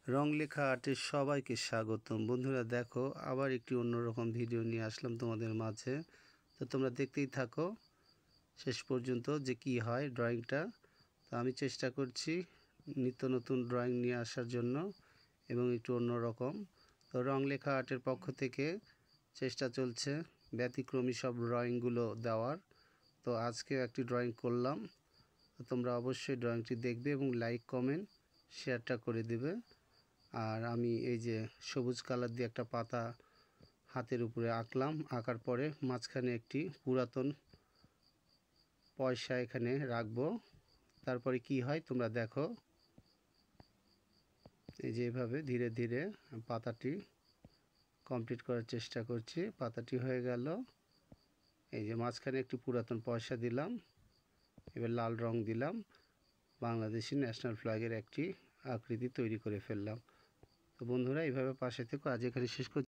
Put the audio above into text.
রং লেখা আর্টের সবাইকে স্বাগতম। বন্ধুরা দেখো, আবার একটি অন্যরকম ভিডিও নিয়ে আসলাম তোমাদের মাঝে। তো তোমরা দেখতেই থাকো শেষ পর্যন্ত যে কি হয় ড্রয়িংটা। তো আমি চেষ্টা করছি নিত্য নতুন ড্রয়িং নিয়ে আসার জন্য এবং একটু অন্যরকম। তো রং লেখা আর্টের পক্ষ থেকে চেষ্টা চলছে ব্যতিক্রমী সব ড্রয়িংগুলো দেওয়ার। তো আজকেও একটি ড্রয়িং করলাম। তো তোমরা অবশ্যই ড্রয়িংটি দেখবে এবং লাইক কমেন্ট শেয়ারটা করে দেবে। আর আমি এই যে সবুজ কালার দিয়ে একটা পাতা হাতের উপরে আঁকলাম। আঁকার পরে মাঝখানে একটি পুরাতন পয়সা এখানে রাখবো। তারপরে কি হয় তোমরা দেখো। এই যে এভাবে ধীরে ধীরে পাতাটি কমপ্লিট করার চেষ্টা করছি। পাতাটি হয়ে গেল। এই যে মাঝখানে একটি পুরাতন পয়সা দিলাম, এবার লাল রং দিলাম, বাংলাদেশি ন্যাশনাল ফ্ল্যাগের একটি আকৃতি তৈরি করে ফেললাম। তো বন্ধুরা এইভাবে পাশে থেকো। আজ এখানে শেষ করছি।